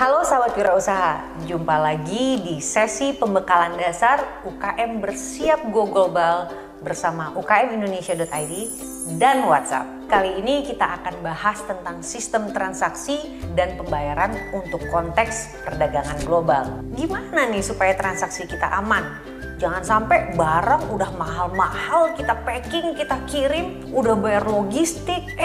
Halo sahabat wirausaha, jumpa lagi di sesi pembekalan dasar UKM Bersiap Go Global bersama ukmindonesia.id dan WhatsApp. Kali ini kita akan bahas tentang sistem transaksi dan pembayaran untuk konteks perdagangan global. Gimana nih supaya transaksi kita aman? Jangan sampai barang udah mahal-mahal kita packing, kita kirim, udah bayar logistik,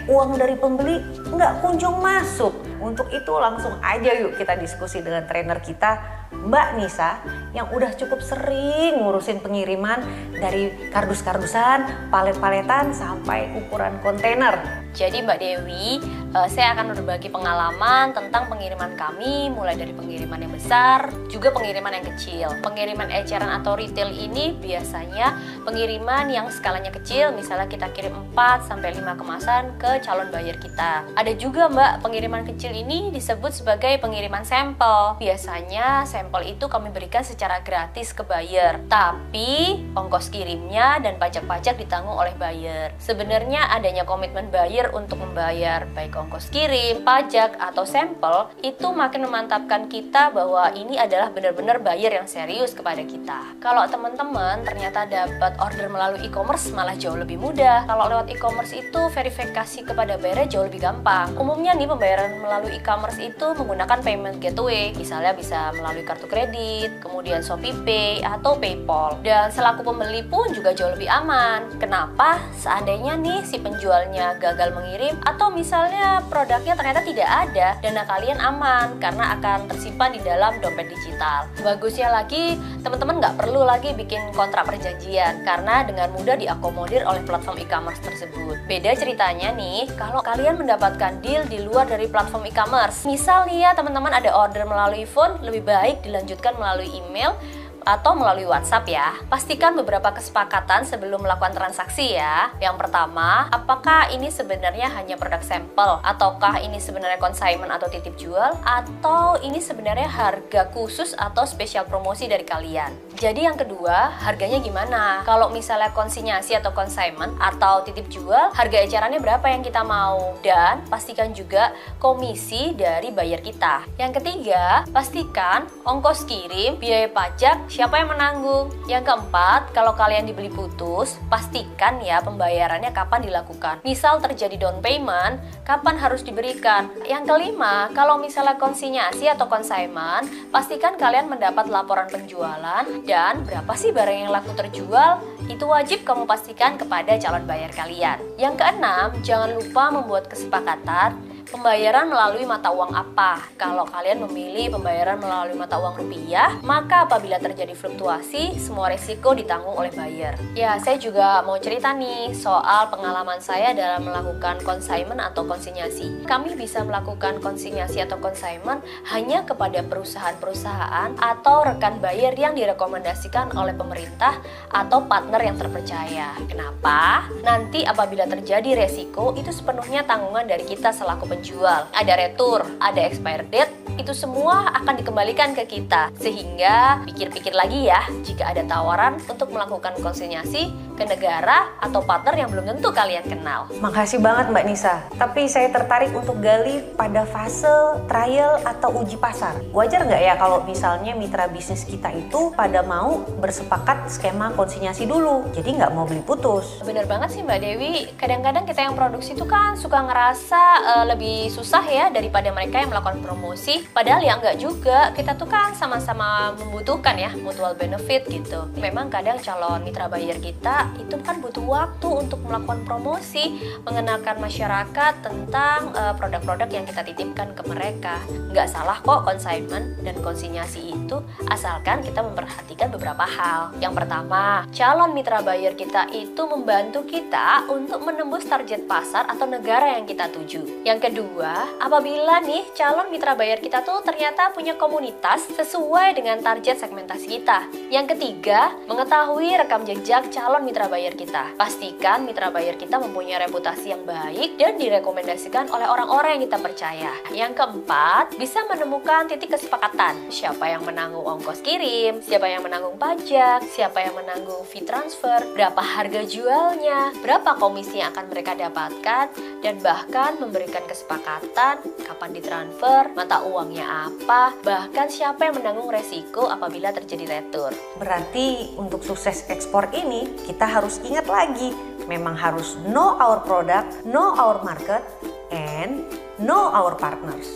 uang dari pembeli nggak kunjung masuk. Untuk itu langsung aja yuk kita diskusi dengan trainer kita, Mbak Nisa, yang udah cukup sering ngurusin pengiriman dari kardus-kardusan, palet-paletan, sampai ukuran kontainer. Jadi Mbak Dewi, saya akan berbagi pengalaman tentang pengiriman kami, mulai dari pengiriman yang besar, juga pengiriman yang kecil. Pengiriman eceran atau retail ini biasanya pengiriman yang skalanya kecil, misalnya kita kirim 4-5 kemasan ke calon buyer kita. Ada juga Mbak, pengiriman kecil ini disebut sebagai pengiriman sampel. Biasanya sampel itu kami berikan secara gratis ke buyer, tapi ongkos kirimnya dan pajak-pajak ditanggung oleh buyer. Sebenarnya adanya komitmen buyer untuk membayar baik ongkos kirim, pajak, atau sampel itu makin memantapkan kita bahwa ini adalah benar-benar buyer yang serius kepada kita. Kalau teman-teman ternyata dapat order melalui e-commerce malah jauh lebih mudah. Kalau lewat e-commerce itu verifikasi kepada buyer jauh lebih gampang. Umumnya nih pembayaran melalui e-commerce itu menggunakan payment gateway, misalnya bisa melalui kartu kredit, kemudian ShopeePay atau PayPal. Dan selaku pembeli pun juga jauh lebih aman. Kenapa? Seandainya nih si penjualnya gagal mengirim atau misalnya produknya ternyata tidak ada, dana kalian aman karena akan tersimpan di dalam dompet digital. Bagusnya lagi, teman-teman nggak perlu lagi bikin kontrak perjanjian karena dengan mudah diakomodir oleh platform e-commerce tersebut. Beda ceritanya nih, kalau kalian mendapatkan deal di luar dari platform e-commerce. Misal nih ya teman-teman ada order melalui phone, lebih baik dilanjutkan melalui email atau melalui WhatsApp ya. Pastikan beberapa kesepakatan sebelum melakukan transaksi ya. Yang pertama, apakah ini sebenarnya hanya produk sampel ataukah ini sebenarnya consignment atau titip jual, atau ini sebenarnya harga khusus atau spesial promosi dari kalian. Jadi yang kedua, harganya gimana? Kalau misalnya konsinyasi atau consignment atau titip jual, harga ecerannya berapa yang kita mau? Dan pastikan juga komisi dari buyer kita. Yang ketiga, pastikan ongkos kirim, biaya pajak, siapa yang menanggung? Yang keempat, kalau kalian dibeli putus, pastikan ya pembayarannya kapan dilakukan. Misal terjadi down payment, kapan harus diberikan? Yang kelima, kalau misalnya konsinyasi atau consignment, pastikan kalian mendapat laporan penjualan dan berapa sih barang yang laku terjual? Itu wajib kamu pastikan kepada calon buyer kalian. Yang keenam, jangan lupa membuat kesepakatan pembayaran melalui mata uang apa. Kalau kalian memilih pembayaran melalui mata uang rupiah, maka apabila terjadi fluktuasi, semua risiko ditanggung oleh buyer. Ya, saya juga mau cerita nih soal pengalaman saya dalam melakukan consignment atau konsinyasi. Kami bisa melakukan konsinyasi atau consignment hanya kepada perusahaan-perusahaan atau rekan buyer yang direkomendasikan oleh pemerintah atau partner yang terpercaya. Kenapa? Nanti apabila terjadi resiko, itu sepenuhnya tanggungan dari kita selaku penjual. Ada retur, ada expire date, itu semua akan dikembalikan ke kita. Sehingga pikir-pikir lagi ya, jika ada tawaran untuk melakukan konsinyasi ke negara atau partner yang belum tentu kalian kenal. Makasih banget Mbak Nisa, tapi saya tertarik untuk gali pada fase trial atau uji pasar. Wajar nggak ya kalau misalnya mitra bisnis kita itu pada mau bersepakat skema konsinyasi dulu, jadi nggak mau beli putus? Bener banget sih Mbak Dewi, kadang-kadang kita yang produksi itu kan suka ngerasa lebih susah ya daripada mereka yang melakukan promosi. Padahal ya enggak juga, kita tuh kan sama-sama membutuhkan ya, mutual benefit gitu. Memang kadang calon mitra buyer kita itu kan butuh waktu untuk melakukan promosi, mengenalkan masyarakat tentang produk-produk yang kita titipkan ke mereka. Nggak salah kok consignment dan konsinyasi itu, asalkan kita memperhatikan beberapa hal. Yang pertama, calon mitra buyer kita itu membantu kita untuk menembus target pasar atau negara yang kita tuju. Yang kedua, apabila nih calon mitra buyer kita tuh ternyata punya komunitas sesuai dengan target segmentasi kita. Yang ketiga, mengetahui rekam jejak calon mitra mitra buyer kita. Pastikan mitra buyer kita mempunyai reputasi yang baik dan direkomendasikan oleh orang-orang yang kita percaya. Yang keempat, bisa menemukan titik kesepakatan. Siapa yang menanggung ongkos kirim, siapa yang menanggung pajak, siapa yang menanggung fee transfer, berapa harga jualnya, berapa komisi yang akan mereka dapatkan, dan bahkan memberikan kesepakatan kapan ditransfer, mata uangnya apa, bahkan siapa yang menanggung resiko apabila terjadi retur. Berarti untuk sukses ekspor ini kita harus ingat lagi, memang harus know our product, know our market, and know our partners.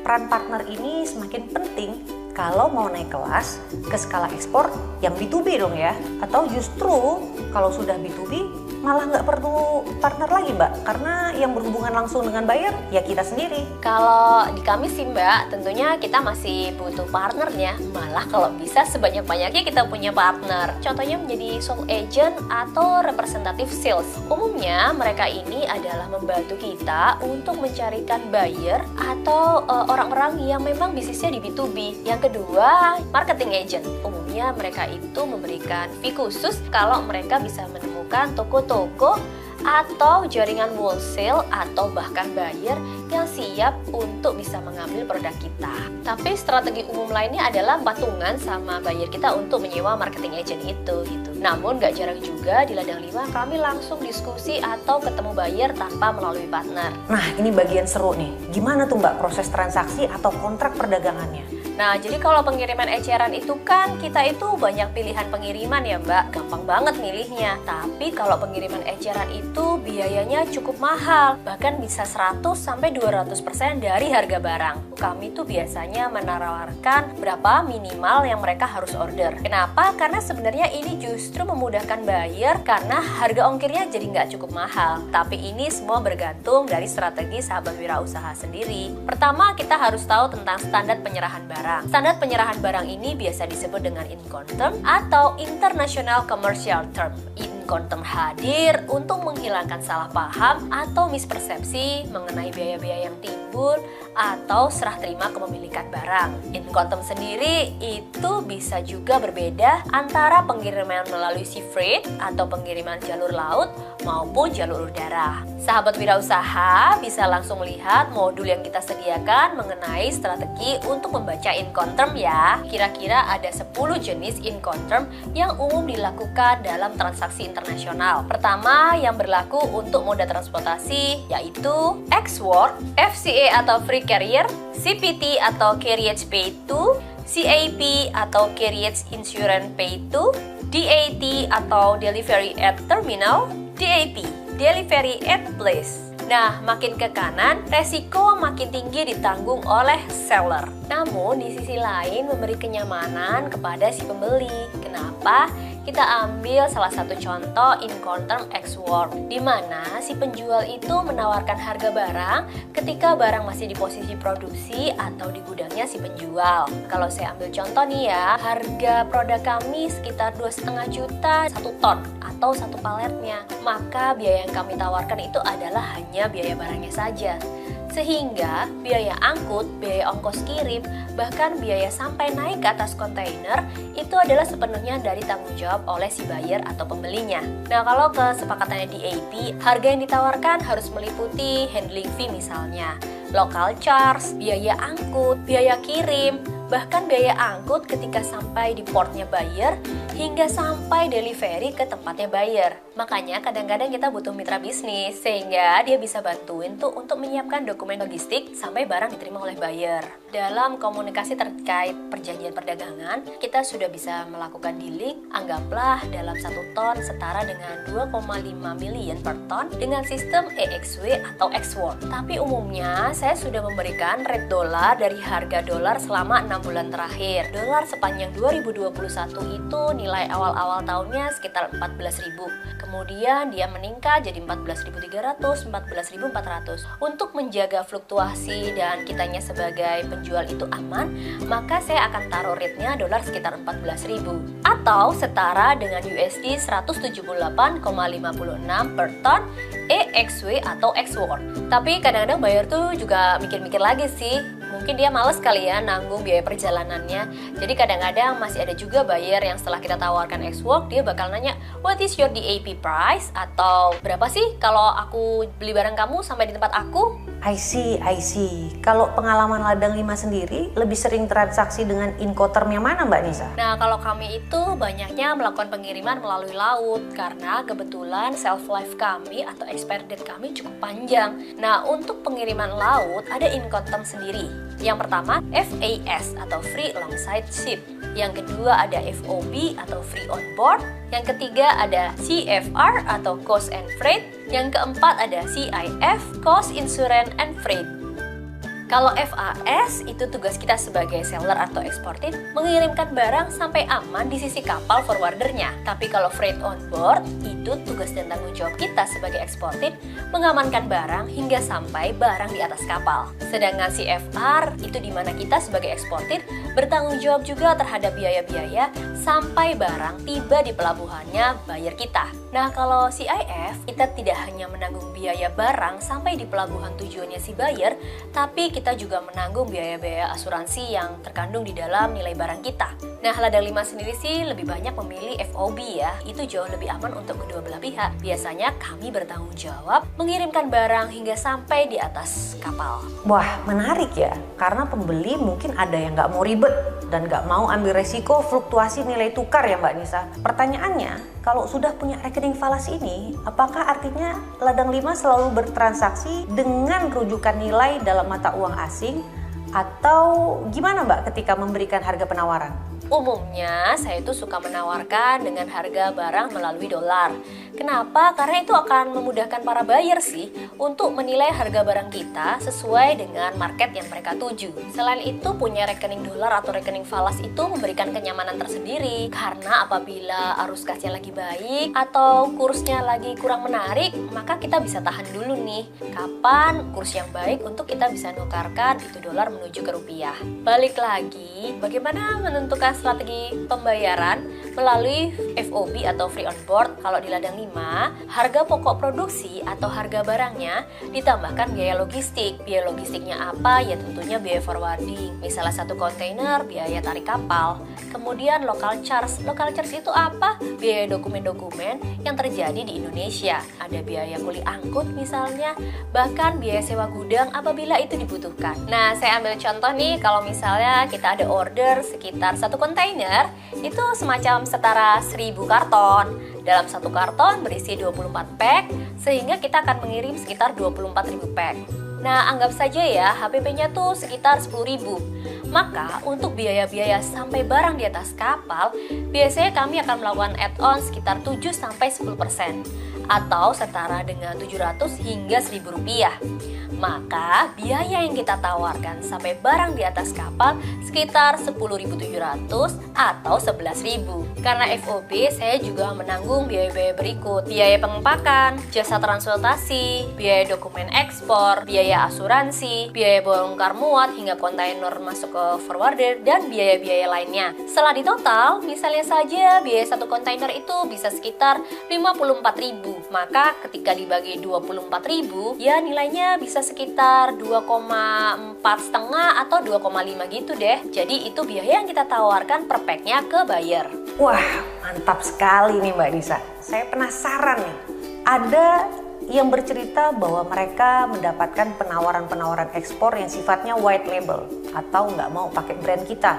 Peran partner ini semakin penting kalau mau naik kelas ke skala ekspor yang B2B dong ya. Atau justru kalau sudah B2B malah nggak perlu partner lagi Mbak, karena yang berhubungan langsung dengan buyer ya kita sendiri. Kalau di kami sih Mbak, tentunya kita masih butuh partnernya. Malah kalau bisa sebanyak-banyaknya kita punya partner. Contohnya menjadi sole agent atau representative sales. Umumnya mereka ini adalah membantu kita untuk mencarikan buyer atau orang-orang yang memang bisnisnya di B2B. Yang kedua, marketing agent. Umumnya mereka itu memberikan fee khusus kalau mereka bisa menemukan toko-toko atau jaringan wholesale atau bahkan buyer yang siap untuk bisa mengambil produk kita. Tapi strategi umum lainnya adalah patungan sama buyer kita untuk menyewa marketing agent itu gitu. Namun gak jarang juga di ladang 5 kami langsung diskusi atau ketemu buyer tanpa melalui partner. Nah ini bagian seru nih, gimana tuh Mbak proses transaksi atau kontrak perdagangannya? Nah, jadi kalau pengiriman eceran itu kan kita itu banyak pilihan pengiriman ya Mbak, gampang banget milihnya. Tapi kalau pengiriman eceran itu biayanya cukup mahal, bahkan bisa 100-200% dari harga barang. Kami tuh biasanya menawarkan berapa minimal yang mereka harus order. Kenapa? Karena sebenarnya ini justru memudahkan buyer karena harga ongkirnya jadi nggak cukup mahal. Tapi ini semua bergantung dari strategi sahabat wirausaha sendiri. Pertama, kita harus tahu tentang standar penyerahan barang. Standar penyerahan barang ini biasa disebut dengan Incoterm atau International Commercial Term. Incoterm hadir untuk menghilangkan salah paham atau mispersepsi mengenai biaya-biaya yang timbul atau serah terima kepemilikan barang. Incoterm sendiri itu bisa juga berbeda antara pengiriman melalui sea freight atau pengiriman jalur laut maupun jalur udara. Sahabat wirausaha bisa langsung melihat modul yang kita sediakan mengenai strategi untuk membaca Incoterm ya. Kira-kira ada 10 jenis Incoterm yang umum dilakukan dalam transaksi internasional. Pertama, yang berlaku untuk moda transportasi yaitu Ex-Work, FCA atau Free Carrier, CPT atau Carriage Pay to, CAP atau Carriage Insurance Pay to, DAT atau Delivery at Terminal, DAP, Delivery at Place. Nah, makin ke kanan, resiko makin tinggi ditanggung oleh seller. Namun, di sisi lain memberi kenyamanan kepada si pembeli. Kenapa? Kita ambil salah satu contoh Incoterm Ex-Work, di mana si penjual itu menawarkan harga barang ketika barang masih di posisi produksi atau di gudangnya si penjual. Kalau saya ambil contoh nih ya, harga produk kami sekitar 2,5 juta 1 ton atau 1 paletnya. Maka biaya yang kami tawarkan itu adalah hanya biaya barangnya saja. Sehingga biaya angkut, biaya ongkos kirim, bahkan biaya sampai naik ke atas kontainer itu adalah sepenuhnya dari tanggung jawab oleh si buyer atau pembelinya. Nah, kalau kesepakatannya DAP, harga yang ditawarkan harus meliputi handling fee misalnya, local charge, biaya angkut, biaya kirim, bahkan biaya angkut ketika sampai di portnya buyer hingga sampai delivery ke tempatnya buyer. Makanya kadang-kadang kita butuh mitra bisnis sehingga dia bisa bantuin tuh untuk menyiapkan dokumen logistik sampai barang diterima oleh buyer. Dalam komunikasi terkait perjanjian perdagangan, kita sudah bisa melakukan dealing, anggaplah dalam 1 ton setara dengan 2,5 million per ton dengan sistem EXW atau Ex-Work. Tapi umumnya saya sudah memberikan rate dolar dari harga dolar selama 6 bulan terakhir. Dolar sepanjang 2021 itu nilai awal-awal tahunnya sekitar 14.000. Kemudian dia meningkat jadi 14.300, 14.400. Untuk menjaga fluktuasi dan kitanya sebagai penjual itu aman, maka saya akan taruh rate-nya dolar sekitar 14.000 atau setara dengan USD 178,56 per ton EXW atau Ex-Work. Tapi kadang-kadang buyer tuh juga mikir-mikir lagi sih, mungkin dia males kali ya nanggung biaya perjalanannya. Jadi kadang-kadang masih ada juga buyer yang setelah kita tawarkan X-Work, dia bakal nanya, what is your DAP price? Atau berapa sih kalau aku beli barang kamu sampai di tempat aku? I see. Kalau pengalaman Ladang 5 sendiri, lebih sering transaksi dengan Incoterm yang mana Mbak Nisa? Nah, kalau kami itu banyaknya melakukan pengiriman melalui laut karena kebetulan shelf life kami atau expiry date kami cukup panjang. Nah, untuk pengiriman laut ada Incoterm sendiri. Yang pertama, FAS atau Free Alongside Ship. Yang kedua ada FOB atau Free On Board. Yang ketiga ada CFR atau Cost and Freight. Yang keempat ada CIF, Cost, Insurance, and Freight. Kalau FAS itu tugas kita sebagai seller atau eksportir mengirimkan barang sampai aman di sisi kapal forwardernya. Tapi kalau freight on board itu tugas dan tanggung jawab kita sebagai eksportir mengamankan barang hingga sampai barang di atas kapal. Sedangkan CFR itu dimana kita sebagai eksportir bertanggung jawab juga terhadap biaya-biaya sampai barang tiba di pelabuhannya buyer kita. Nah, kalau CIF kita tidak hanya menanggung biaya barang sampai di pelabuhan tujuannya si buyer, tapi kita juga menanggung biaya-biaya asuransi yang terkandung di dalam nilai barang kita. Nah, Ladang 5 sendiri sih lebih banyak memilih FOB ya. Itu jauh lebih aman untuk kedua belah pihak. Biasanya kami bertanggung jawab mengirimkan barang hingga sampai di atas kapal. Wah, menarik ya. Karena pembeli mungkin ada yang nggak mau ribet dan nggak mau ambil resiko fluktuasi nilai tukar ya Mbak Nisa. Pertanyaannya, kalau sudah punya rekening falas ini, apakah artinya Ladang 5 selalu bertransaksi dengan rujukan nilai dalam mata uang asing? Atau gimana Mbak ketika memberikan harga penawaran? Umumnya saya itu suka menawarkan dengan harga barang melalui dolar. Kenapa? Karena itu akan memudahkan para buyer sih untuk menilai harga barang kita sesuai dengan market yang mereka tuju. Selain itu, punya rekening dolar atau rekening falas itu memberikan kenyamanan tersendiri. Karena apabila arus kasnya lagi baik atau kursnya lagi kurang menarik, maka kita bisa tahan dulu nih kapan kurs yang baik untuk kita bisa nukarkan itu dolar menuju ke rupiah. Balik lagi, bagaimana menentukan strategi pembayaran melalui FOB atau Free On Board? Kalau di Ladang 5, harga pokok produksi atau harga barangnya ditambahkan biaya logistik. Biaya logistiknya apa? Ya tentunya biaya forwarding. Misalnya satu kontainer, biaya tarik kapal. Kemudian local charge. Local charge itu apa? Biaya dokumen-dokumen yang terjadi di Indonesia. Ada biaya kuli angkut misalnya, bahkan biaya sewa gudang apabila itu dibutuhkan. Nah, saya ambil contoh nih, kalau misalnya kita ada order sekitar satu kontainer, itu semacam setara 1000 karton. Dalam satu karton berisi 24 pack, sehingga kita akan mengirim sekitar 24.000 pack. Nah, anggap saja ya, HPP-nya tuh sekitar 10.000. Maka, untuk biaya-biaya sampai barang di atas kapal, biasanya kami akan melakukan add-on sekitar 7-10%, atau setara dengan 700 hingga 1.000 rupiah. Maka, biaya yang kita tawarkan sampai barang di atas kapal sekitar 10.700 atau 11.000. Karena FOB, saya juga menanggung biaya-biaya berikut. Biaya pengepakan, jasa transportasi, biaya dokumen ekspor, biaya asuransi, biaya bongkar muat hingga kontainer masuk ke forwarder, dan biaya-biaya lainnya. Setelah ditotal, misalnya saja biaya satu kontainer itu bisa sekitar 54.000. Maka ketika dibagi 24.000, ya nilainya bisa sekitar 2,4,5 atau 2,5 gitu deh. Jadi itu biaya yang kita tawarkan per packnya ke buyer. Wah, mantap sekali nih Mbak Nisa. Saya penasaran nih. Ada yang bercerita bahwa mereka mendapatkan penawaran-penawaran ekspor yang sifatnya white label atau nggak mau pakai brand kita,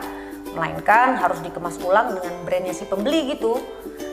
melainkan harus dikemas ulang dengan brandnya si pembeli gitu.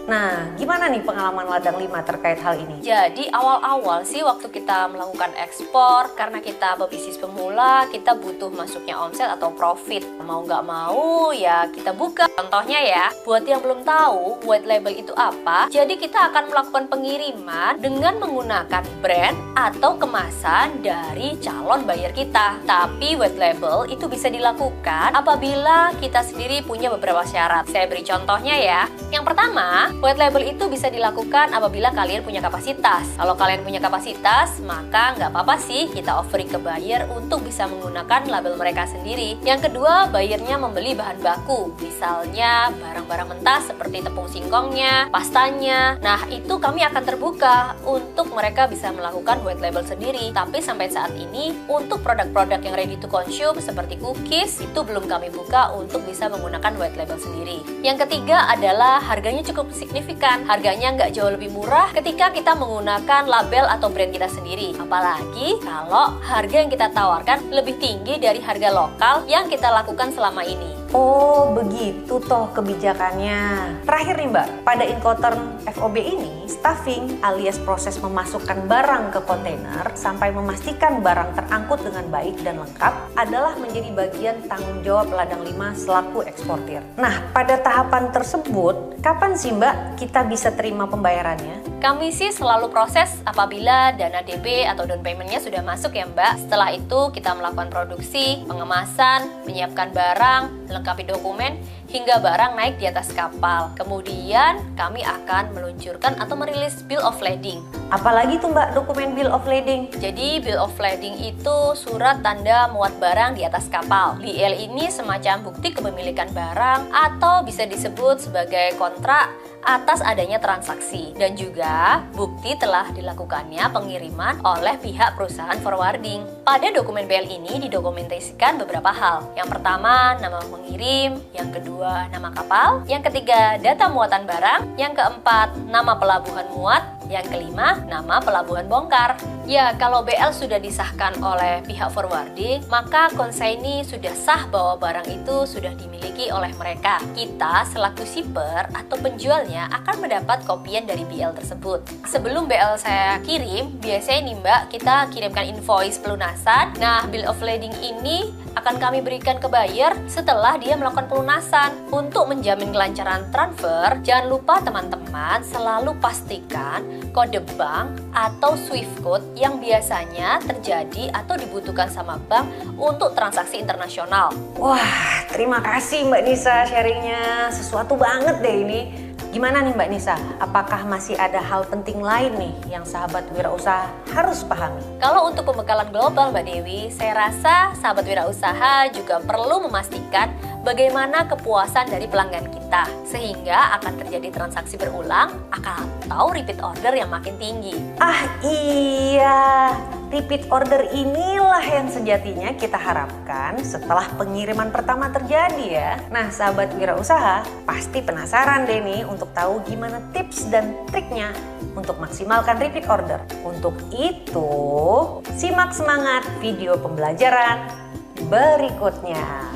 Nah, gimana nih pengalaman Ladang 5 terkait hal ini? Jadi awal-awal sih waktu kita melakukan ekspor, karena kita pebisnis pemula, kita butuh masuknya omset atau profit. Mau nggak mau ya kita buka. Contohnya ya, buat yang belum tahu white label itu apa, jadi kita akan melakukan pengiriman dengan menggunakan brand atau kemasan dari calon buyer kita. Tapi white label itu bisa dilakukan apabila kita sendiri punya beberapa syarat. Saya beri contohnya ya. Yang pertama, White label itu bisa dilakukan apabila kalian punya kapasitas. Kalau kalian punya kapasitas, maka nggak apa-apa sih kita offering ke buyer untuk bisa menggunakan label mereka sendiri. Yang kedua, buyernya membeli bahan baku, misalnya barang-barang mentah seperti tepung singkongnya, pastanya. Nah, itu kami akan terbuka untuk mereka bisa melakukan white label sendiri. Tapi sampai saat ini, untuk produk-produk yang ready to consume seperti cookies, itu belum kami buka untuk bisa menggunakan white label sendiri. Yang ketiga adalah harganya cukup signifikan. Harganya nggak jauh lebih murah ketika kita menggunakan label atau brand kita sendiri. Apalagi kalau harga yang kita tawarkan lebih tinggi dari harga lokal yang kita lakukan selama ini. Oh, begitu toh kebijakannya. Terakhir nih Mbak, pada Incoterm FOB ini, stuffing alias proses memasukkan barang ke kontainer sampai memastikan barang terangkut dengan baik dan lengkap adalah menjadi bagian tanggung jawab Ladang 5 selaku eksportir. Nah, pada tahapan tersebut, kapan sih Mbak kita bisa terima pembayarannya? Kami sih selalu proses apabila dana DP atau down payment-nya sudah masuk ya Mbak. Setelah itu kita melakukan produksi, pengemasan, menyiapkan barang, melengkapi dokumen, hingga barang naik di atas kapal. Kemudian kami akan meluncurkan atau merilis bill of lading. Apalagi tuh Mbak dokumen bill of lading? Jadi bill of lading itu surat tanda muat barang di atas kapal. BL ini semacam bukti kepemilikan barang atau bisa disebut sebagai kontrak atas adanya transaksi, dan juga bukti telah dilakukannya pengiriman oleh pihak perusahaan forwarding. Pada dokumen BL ini didokumentasikan beberapa hal. Yang pertama, nama pengirim. Yang kedua, nama kapal. Yang ketiga, data muatan barang. Yang keempat, nama pelabuhan muat. Yang kelima, nama pelabuhan bongkar. Ya, kalau BL sudah disahkan oleh pihak forwarding, maka konsignee sudah sah bahwa barang itu sudah dimiliki oleh mereka. Kita selaku shipper atau penjualnya akan mendapat kopian dari BL tersebut. Sebelum BL saya kirim, biasanya nih Mbak, kita kirimkan invoice pelunasan. Nah, bill of lading ini akan kami berikan ke buyer setelah dia melakukan pelunasan. Untuk menjamin kelancaran transfer, jangan lupa teman-teman selalu pastikan kode bank atau Swift code yang biasanya terjadi atau dibutuhkan sama bank untuk transaksi internasional. Wah, terima kasih Mbak Nisa sharingnya. Sesuatu banget deh ini. Gimana nih Mbak Nisa? Apakah masih ada hal penting lain nih yang sahabat wirausaha harus pahami? Kalau untuk pembekalan global Mbak Dewi, saya rasa sahabat wirausaha juga perlu memastikan bagaimana kepuasan dari pelanggan kita, sehingga akan terjadi transaksi berulang atau repeat order yang makin tinggi. Ah iya, repeat order inilah yang sejatinya kita harapkan setelah pengiriman pertama terjadi ya. Nah sahabat wirausaha pasti penasaran deh nih untuk tahu gimana tips dan triknya untuk maksimalkan repeat order. Untuk itu, simak semangat video pembelajaran berikutnya.